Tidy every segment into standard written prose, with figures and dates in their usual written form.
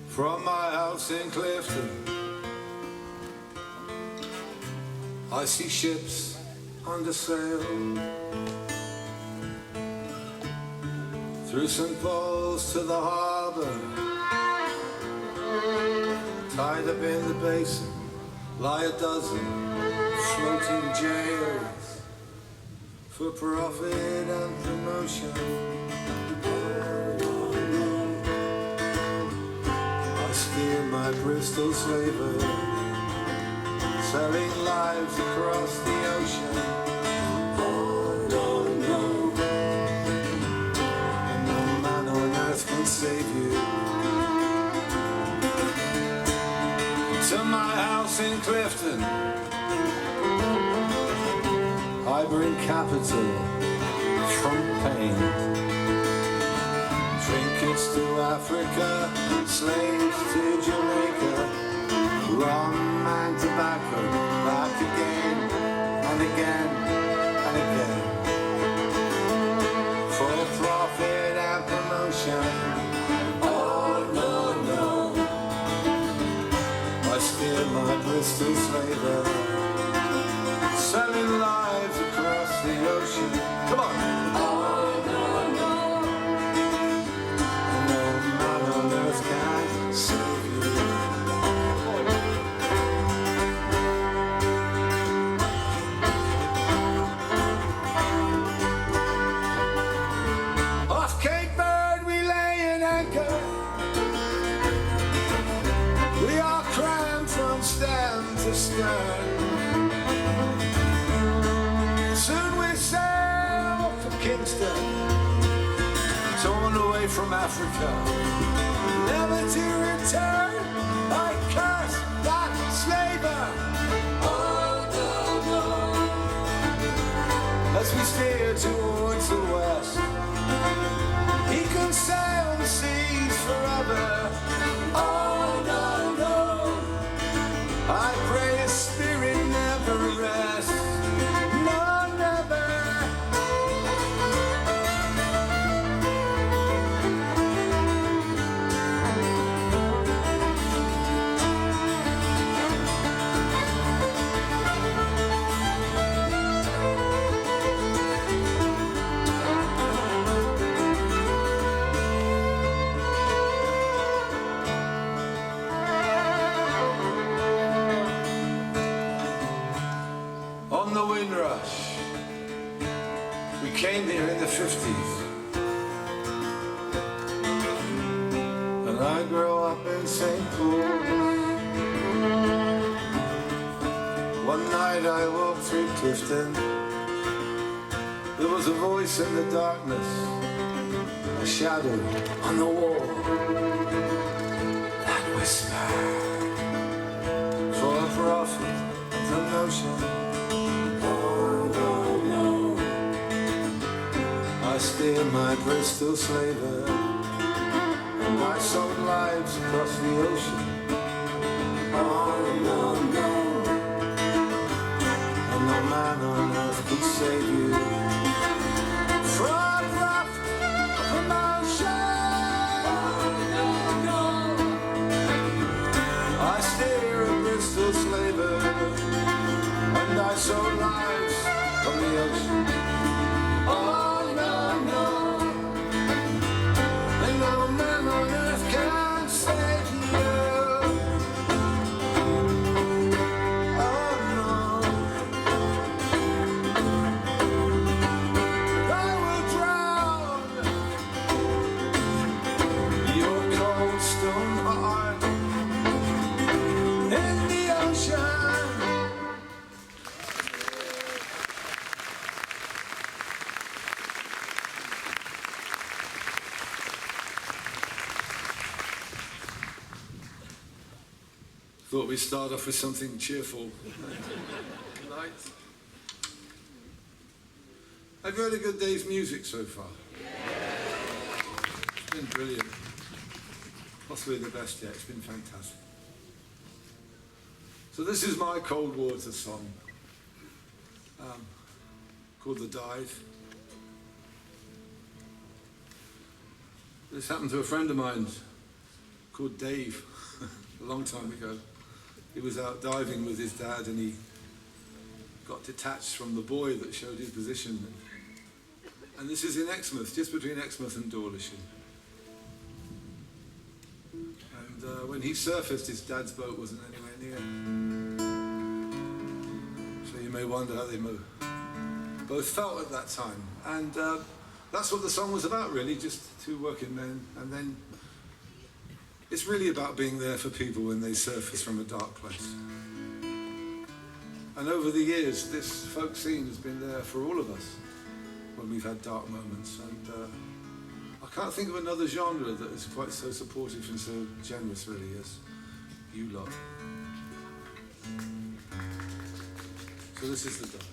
From my house in Clifton, I see ships under sail. Through St. Paul's to the harbour, tied up in the basin, lie a dozen floating jails for profit and promotion. Steer my Bristol Slaver, selling lives across the ocean. Oh no, no, and no man on earth can save you. To my house in Clifton, I bring capital from pain. Trinkets to Africa, slaves to Jamaica, rum and tobacco, back again and again and again, for profit and promotion. Oh no, no, I steer my Bristol Slaver, selling lives across the ocean. Come on! Soon we sail for Kingston, torn away from Africa, never to return. I curse that slaver. Oh no, no. As we steer towards the west, he can sail the seas forever. Oh no, no, I pray his spirit never rests. No, never. On the Windrush, we came here in the 50s, and I grew up in St. Paul. One night I walked through Clifton, there was a voice in the darkness, a shadow on the wall, that whispered, for profit and promotion. I steer my Bristol Slaver, and I sold lives across the ocean. Oh no, no, and no man on earth could save you from rough promotion. Oh no, no, I steer a Bristol Slaver, and I sold lives on the ocean. Oh, Thought we'd start off with something cheerful. Tonight. Have you had a good day's music so far? It's been brilliant. Possibly the best yet. It's been fantastic. So this is my cold water song called The Dive. This happened to a friend of mine called Dave a long time ago. He was out diving with his dad and he got detached from the buoy that showed his position. And this is in Exmouth, just between Exmouth and Dawlish. And when he surfaced, his dad's boat wasn't anywhere near. So you may wonder how they both felt at that time. And that's what the song was about, really, just two working men. And then it's really about being there for people when they surface from a dark place. And over the years, this folk scene has been there for all of us when we've had dark moments. And I can't think of another genre that is quite so supportive and so generous, really, as you lot. So this is The Dive.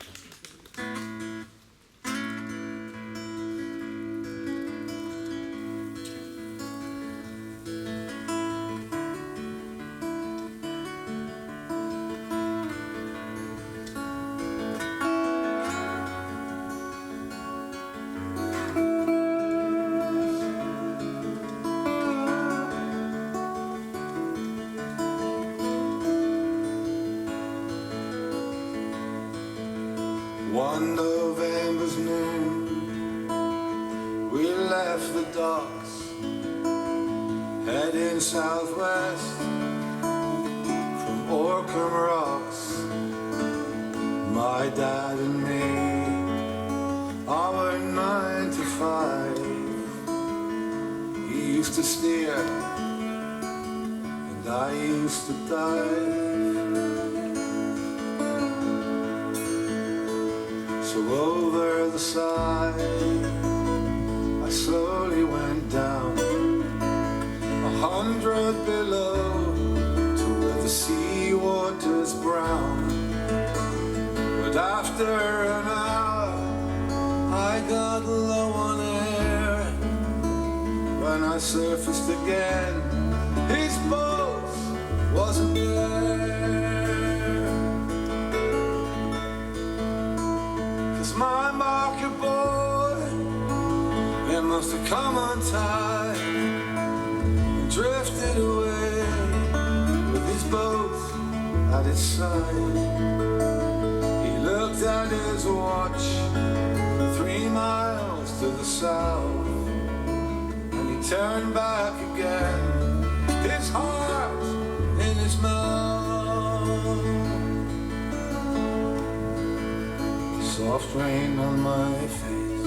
One November's noon, we left the docks, heading southwest from Orkham Rocks. My dad and me, our 9 to 5. He used to steer, and I used to dive. So over the side, I slowly went down 100 below to where the sea water's brown. But after an hour, I got low on air. When I surfaced again, his boat wasn't there. My market boy, it must have come untied and drifted away with his boat at his side. He looked at his watch, 3 miles to the south, and he turned back again, his heart in his mouth. Soft rain on my face,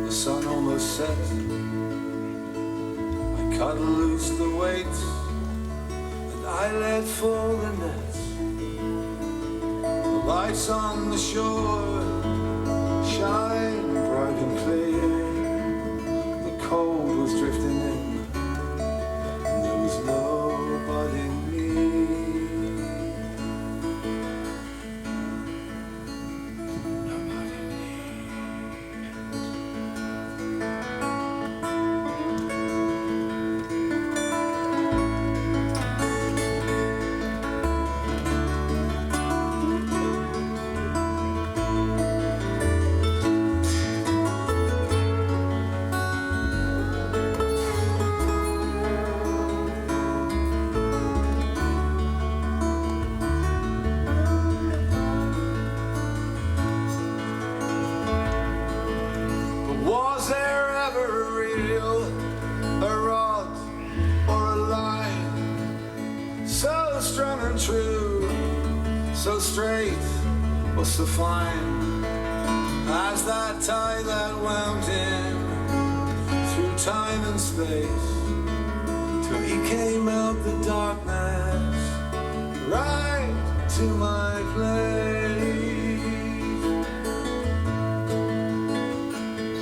the sun almost set. I cut loose the weights and I let fall the nets. The lights on the shore shine bright and clear. The cold was drifting in and there was nobody near. Was there ever a reel, a rod, or a line so strong and true, so straight or so fine as that tie that wound him through time and space till he came out the darkness right to my place?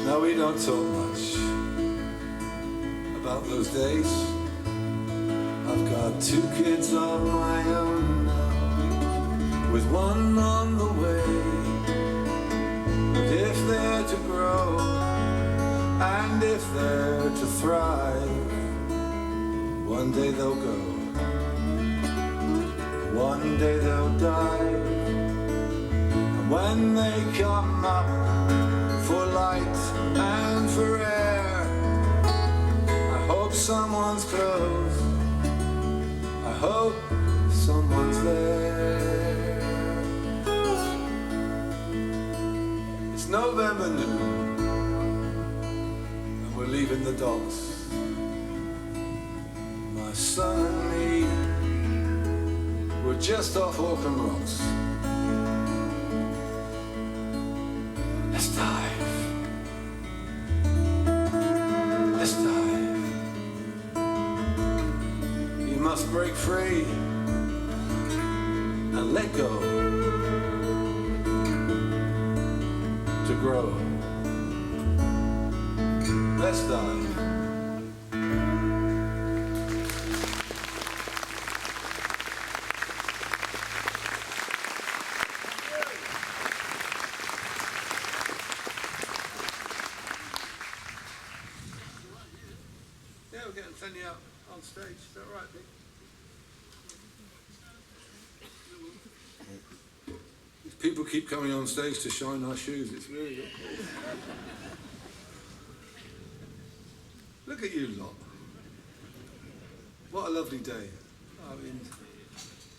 Now we don't talk much about those days. I've got got 2 kids of my own now, with one on the way. But if they're to grow, and if they're to thrive, one day they'll go, one day they'll die. And when they come up for light and for air, I hope someone's close, I hope someone's there. It's November noon, and we're leaving the docks. My son and me, we're just off Auckland Rocks. Let's dive. Let's dive. You must break free and let go to grow. Let's dive. We're getting plenty out on stage. Is that right, Vic? These people keep coming on stage to shine our shoes. It's really good. Look at you lot. What a lovely day. I mean,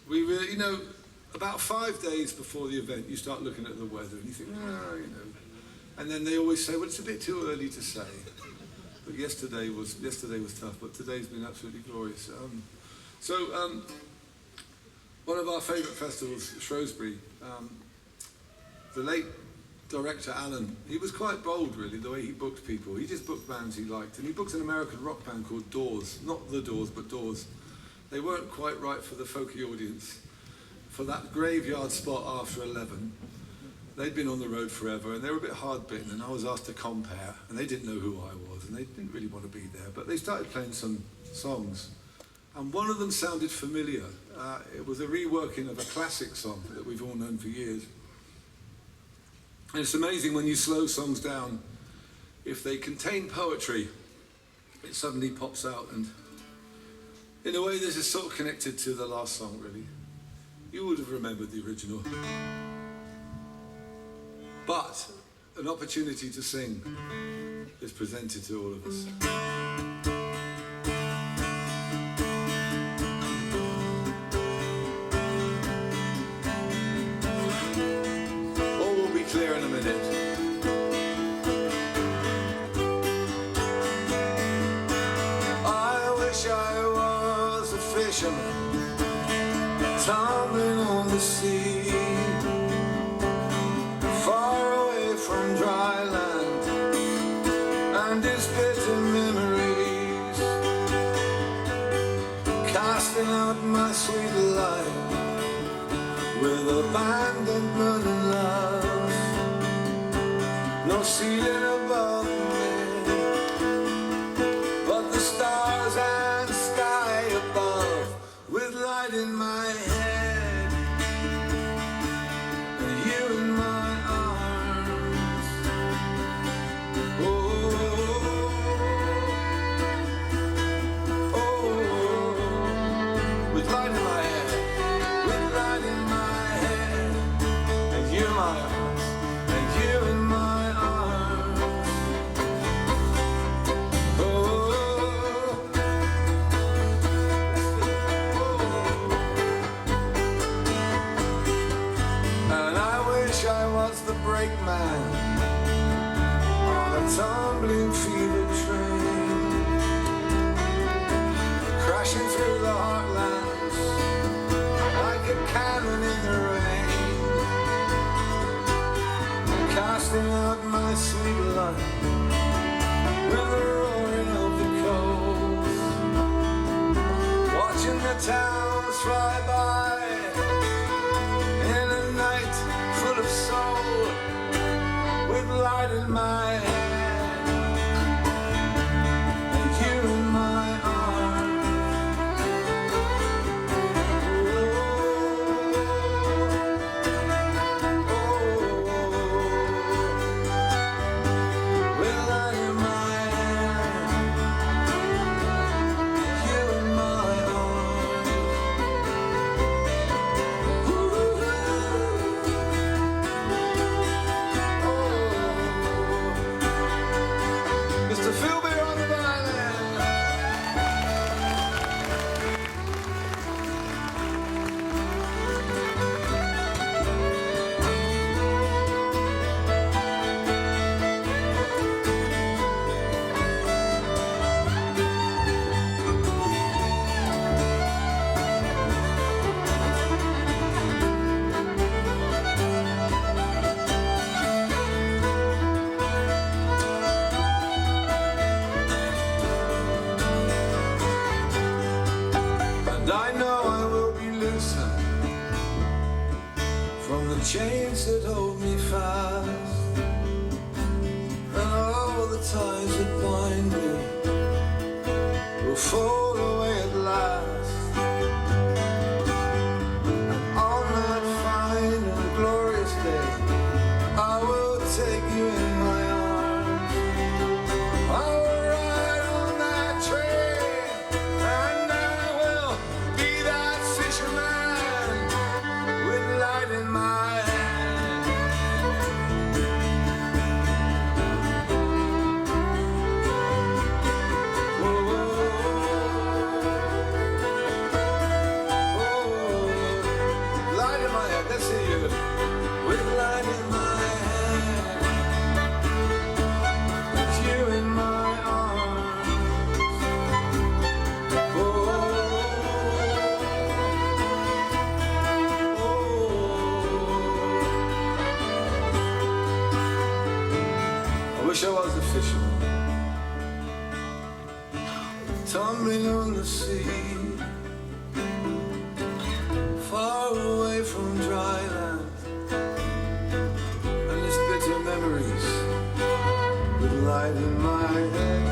we really, you know, about 5 days before the event, you start looking at the weather and you think, oh, you know. And then they always say, well, it's a bit too early to say. But yesterday was tough, but today's been absolutely glorious. One of our favourite festivals, Shrewsbury, the late director Alan, he was quite bold really, the way he booked people. He just booked bands he liked, and he booked an American rock band called Doors. Not The Doors, but Doors. They weren't quite right for the folky audience. For that graveyard spot after 11, they'd been on the road forever, and they were a bit hard-bitten, and I was asked to compare, and they didn't know who I was, and they didn't really want to be there, but they started playing some songs, and one of them sounded familiar. It was a reworking of a classic song that we've all known for years. And it's amazing when you slow songs down, if they contain poetry, it suddenly pops out, and in a way this is sort of connected to the last song, really. You would have remembered the original. But an opportunity to sing is presented to all of us. All will be clear in a minute. I wish I was a fisherman, tumbling on the sea, far away from dry land and its bitter memories, casting out my sweet life with abandonment and love. No ceiling above me, but the stars and sky above, with light in my head and you in my arms. Oh, with light in my head, with light in my head, and you in my arms, and you in my arms. Oh, and I wish I was the brake man on a tumbling fever train, crashing through the heartlands like a cannon in the rain, casting out my sweet light with the roaring of the coast, watching the towns fly by in a night full of soul, with light in my head and you in my arms. the chains that hold me fast, and all the ties that bind me will fall away at last. And on that fine and glorious day, I will take you in my arms. I will ride on that train, and I will be that fisherman with light in my hand. Oh, oh, oh, light in my hand. Let's see you with light in my hand. With you in my arms. Oh, I wish I was a fisherman, tumbling on the sea, far away from dry land and its bitter memories, with light in my head,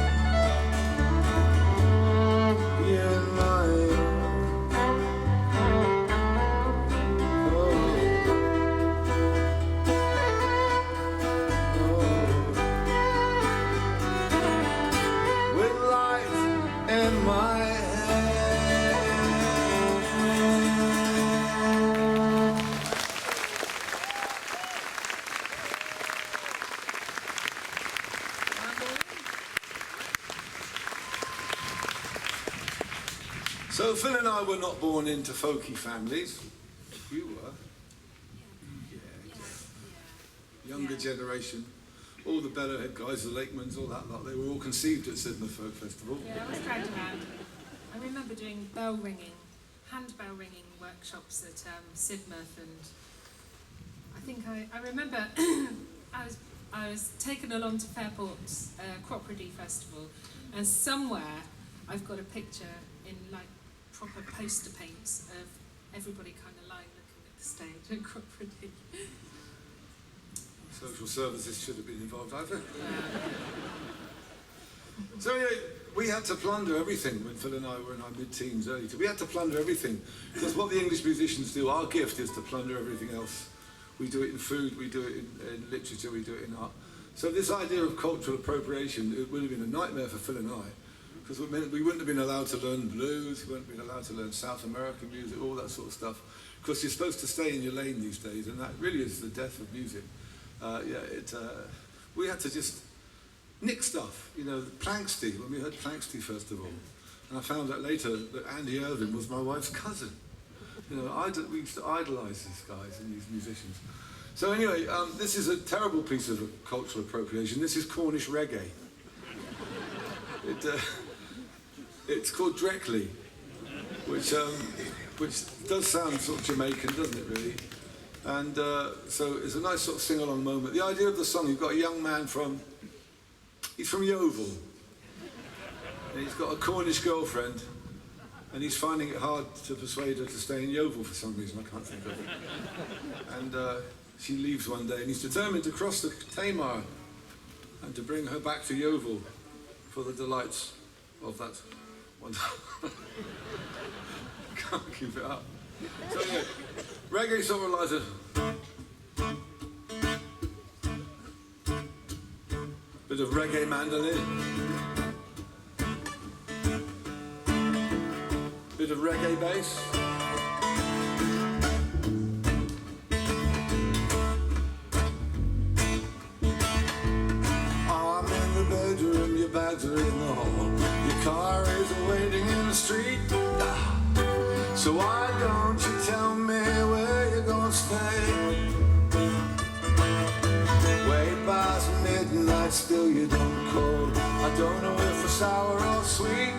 you in my with light in my head. So Phil and I were not born into folky families. You were. Younger generation. All the Bellowhead guys, the Lakemans, all that lot, they were all conceived at Sidmouth Folk Festival. Yeah, I was dragged around. I remember doing bell ringing, hand bell ringing workshops at Sidmouth, and I think I remember I was taken along to Fairport's Cropredy Festival, and somewhere I've got a picture in like proper poster paints of everybody kind of lying looking at the stage at Cropredy. Social services should have been involved, I think. So anyway, we had to plunder everything when Phil and I were in our mid-teens, early. We had to plunder everything, because what the English musicians do, our gift is to plunder everything else. We do it in food, we do it in literature, we do it in art. So this idea of cultural appropriation, it would have been a nightmare for Phil and I, because it meant we wouldn't have been allowed to learn blues, we wouldn't have been allowed to learn South American music, all that sort of stuff, because you're supposed to stay in your lane these days, and that really is the death of music. We had to just nick stuff, you know, Planksty, when we heard Planksty first of all. And I found out later that Andy Irving was my wife's cousin. You know, we used to idolise these guys and these musicians. So anyway, this is a terrible piece of cultural appropriation. This is Cornish reggae. It's called Dreckley, which does sound sort of Jamaican, doesn't it really? And so it's a nice sort of sing-along moment. The idea of the song, you've got a young man he's from Yeovil. And he's got a Cornish girlfriend, and he's finding it hard to persuade her to stay in Yeovil for some reason, I can't think of it. And she leaves one day, and he's determined to cross the Tamar and to bring her back to Yeovil for the delights of that one. Can't keep it up. So yeah, reggae sort of like a bit of reggae mandolin, bit of reggae bass. I'm in the bedroom, your bags are in the hall, your car is waiting in the street. So why don't you tell me where you're gonna stay? Way past midnight, still you don't call. I don't know if it's sour or sweet,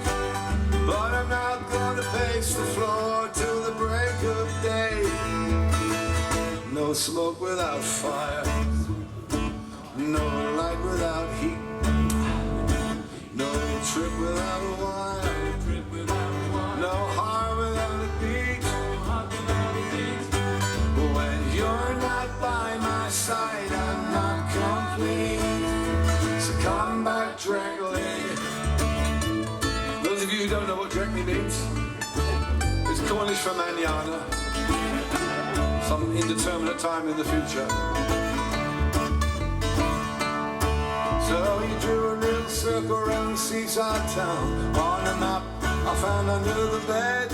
but I'm not gonna pace the floor till the break of day. No smoke without fire, no light without heat, no trip without a wire, no heart without a beat. When you're not not by my side, I'm not complete. So come back directly. Those of you who don't know what directly means, it's Cornish for manana, some indeterminate time in the future. So he drew a little circle around seaside town. On a map I found under the bed.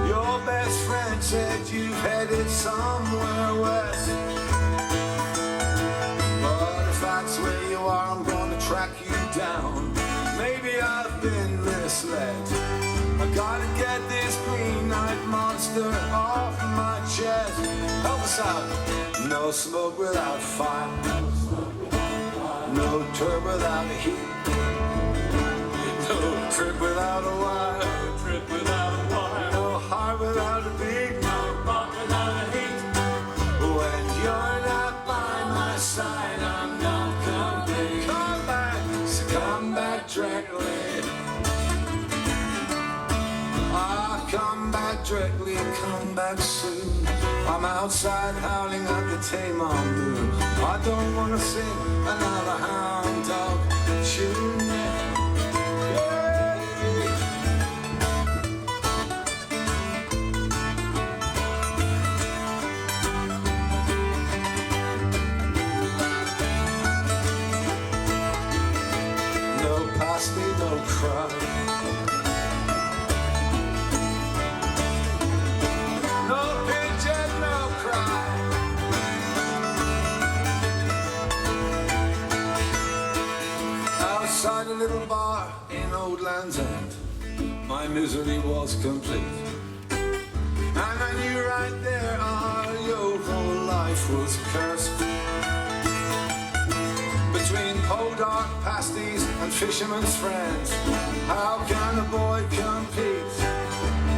Your best friend said you've headed somewhere west. But if that's where you are, I'm gonna track you down. Maybe I've been misled. I gotta get this green night monster off my chest. Help us out. No smoke without fire, no turb without a heat, no trip without a wire, no trip without a wire, no heart without a beat, no heart without a heat. When you're not by my side, I'm not complete. Come back, so come back directly. Come back directly, come back soon. I'm outside howling at the Tamar moon. I don't want to sing another hound dog tune. No pasty, no cry. Outside a little bar in Old Land's End, my misery was complete. And I knew right there, your whole life was cursed. Between podunk pasties and fisherman's friends, how can a boy compete?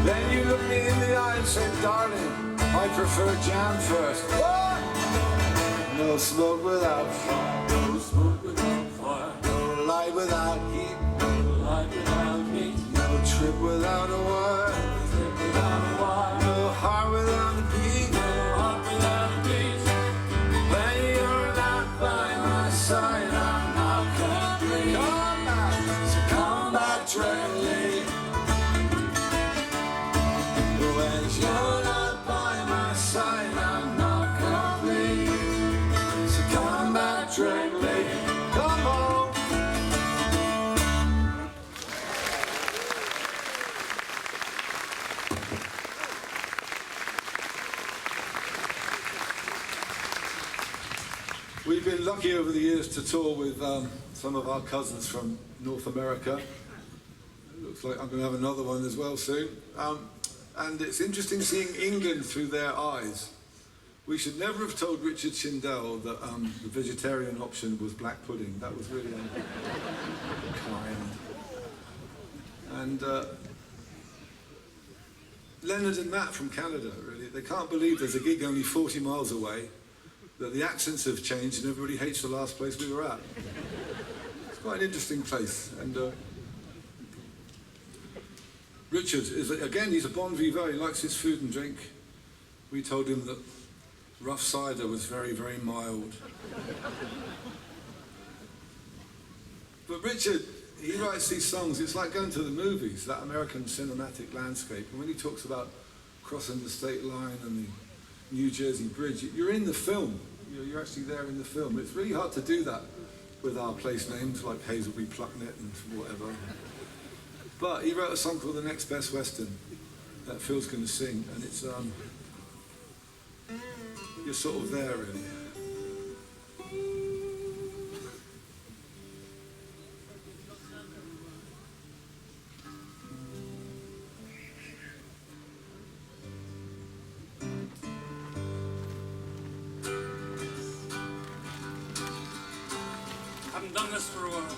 Then you looked me in the eye and said, darling, I prefer jam first. What? No smoke without fire, no smoke without fire, no light without heat, no light without heat, no trip without a wire, no trip without a wire, no heart without a beat, no heart without a beat. When you're not by my side, I'm not complete. Come back, so come back directly. When you're not by my side, I'm not complete. So come back directly. Come home. We've been lucky over the years to tour with some of our cousins from North America. It looks like I'm going to have another one as well soon. And it's interesting seeing England through their eyes. We should never have told Richard Shindell that the vegetarian option was black pudding. That was really kind. And Leonard and Matt from Canada, really, they can't believe there's a gig only 40 miles away, that the accents have changed and everybody hates the last place we were at. It's quite an interesting place. And Richard is, again, he's a bon vivant. He likes his food and drink. We told him that rough cider was very, very mild. But Richard, he writes these songs, it's like going to the movies, that American cinematic landscape. And when he talks about crossing the state line and the New Jersey Bridge, you're in the film. You're actually there in the film. It's really hard to do that with our place names like Hazelby, Plucknet and whatever. But he wrote a song called The Next Best Western that Phil's going to sing, and it's, you're sort of there, really. Haven't done this for a while.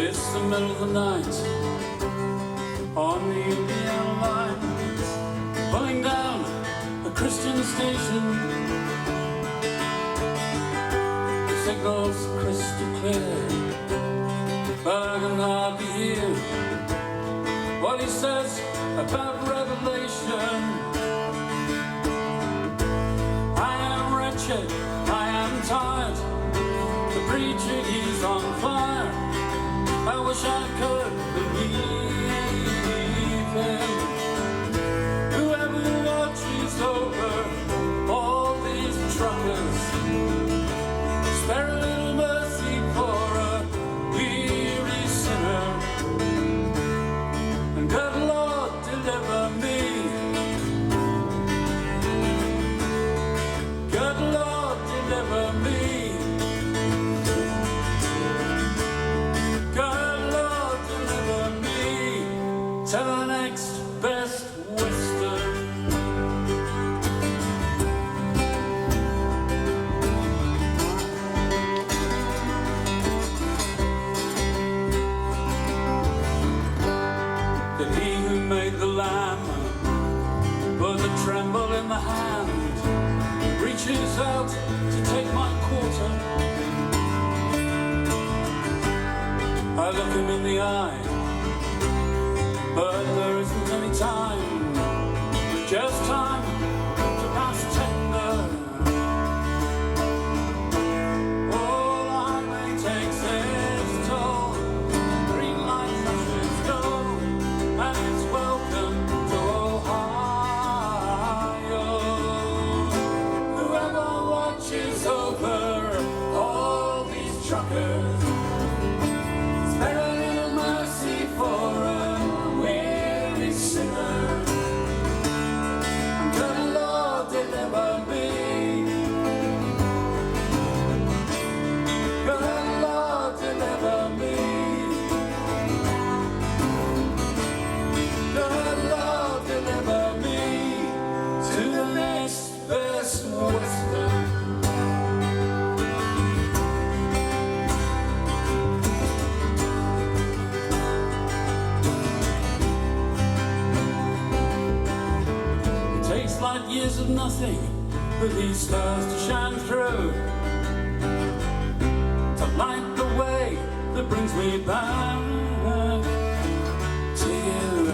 It's the middle of the night on the Indiana line. pulling down a Christian station. The signal's crystal clear, but I can hardly hear what he says about Revelation. I am wretched, I am tired, the preacher he's on fire. I wish I could believe him. Whoever watches over all these truckers, spare a little mercy for a weary sinner. And good Lord, deliver me. Good Lord, deliver me. Good Lord, deliver me to the next best Western. That he who made the lamb put the tremble in the hand, reaches out to take my quarter. I look him in the eye, but there isn't any time, just time to pass tender. All I may takes its toll, green light flashes go, and it's welcome to Ohio. Whoever watches over all these truckers, spare a little mercy for a weary sinner. Good Lord, deliver me. Good Lord, deliver me. Good Lord, deliver me to the next best Western. It takes light years of nothing for these stars to shine through, to light the way that brings me back to you.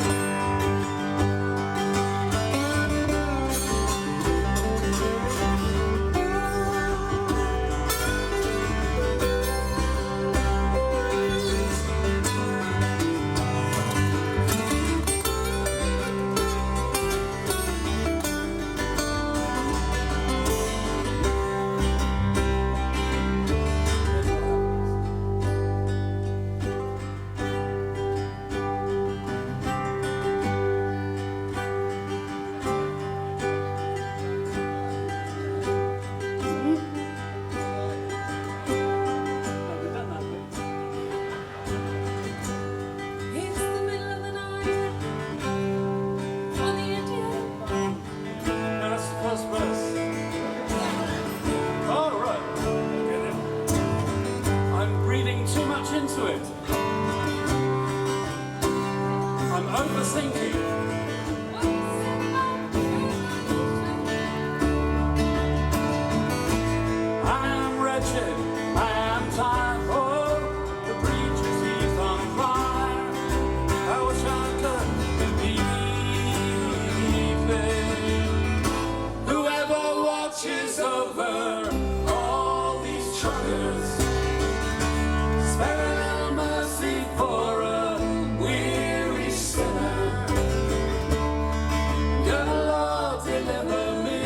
It's the middle of the night on the Indian. Now that's the first verse. All right. Okay then. I'm reading too much into it. I'm overthinking. I am wretched, I am tired, oh, the preacher's he's on fire. I wish I could believe it. Whoever watches over all these truckers, spare a little mercy for a weary sinner. Good Lord, deliver me.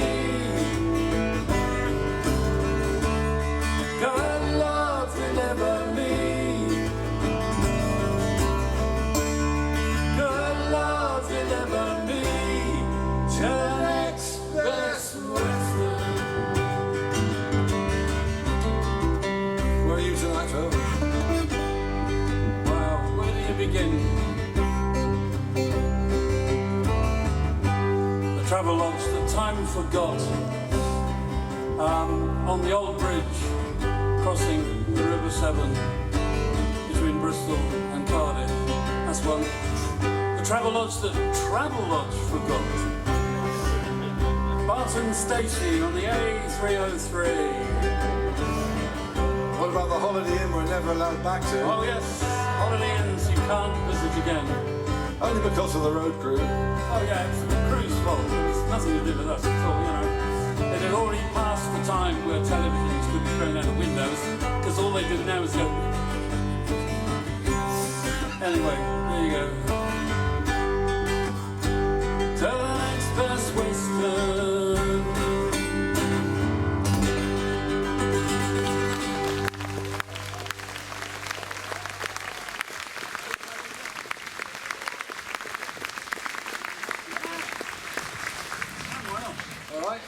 Good Lord, deliver me. Good Lord, deliver me to the next best Western. Where are you tonight, Phil? Well, where do you begin? The travel lodge that time forgot, on the old bridge crossing the River Severn between Bristol and Cardiff. That's one. The travel lodge that Travel Lodge forgot. Barton Stacey on the A303. What about the Holiday Inn we're never allowed back to? Oh yes, Holiday Inns you can't visit again. Only because of the road crew. Oh yeah, it's the crew's fault. It's nothing to do with us at all, you know. It had already passed the time where televisions could be thrown out of windows, because all they do now is go... Anyway, there you go. To the next best western. All right?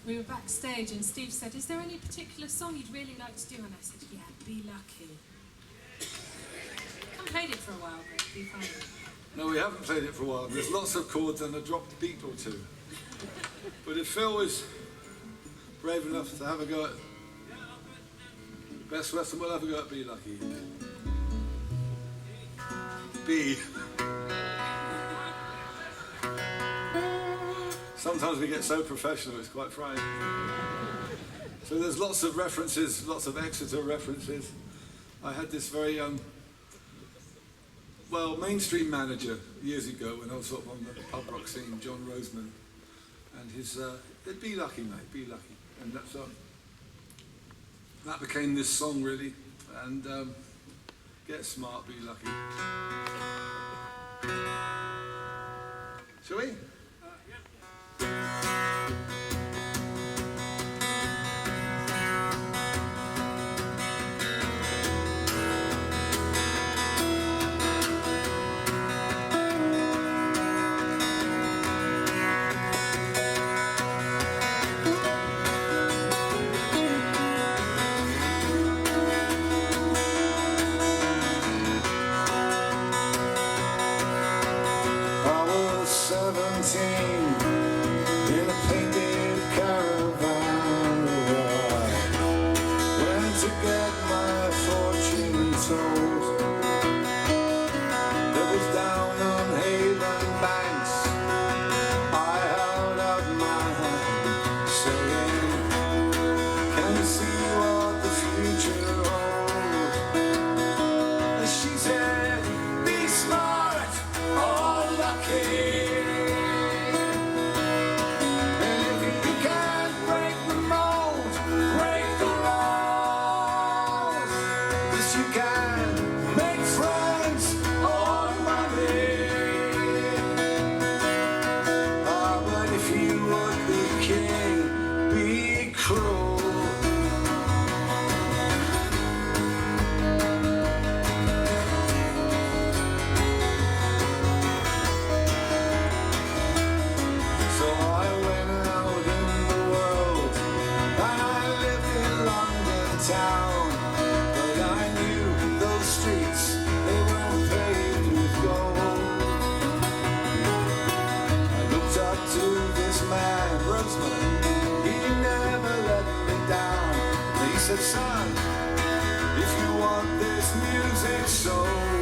We were backstage and Steve said, is there any particular song you'd really like to do? And I said, yeah, Be Lucky. I haven't played it for a while, Greg. Be fine. No, we haven't played it for a while. There's lots of chords and a dropped beat or two. But if Phil was brave enough to have a go at Best Western, we'll have a go at Be Lucky. B. Sometimes we get so professional, it's quite frightening. So there's lots of references, lots of Exeter references. I had this very, mainstream manager years ago when I was sort of on the pub rock scene, John Roseman, and his, be lucky, mate, be lucky. And that's, that became this song, really. And get smart, be lucky. Shall we? I was 17 in a painted caravan. I went to get my fortune told. It was down on Haven Banks. I held up my hand, saying, can you see what the future holds? And she said, be smart or lucky. And if you can't break the mold, break the rules. 'Cause you can make friends or money. Ah, but if you would be king, be cruel. So I went out in the world and I lived in London town. But I knew those streets, they weren't paved with gold. I looked up to this man, Roseman. He never let me down. And he said, son, if you want this music sold,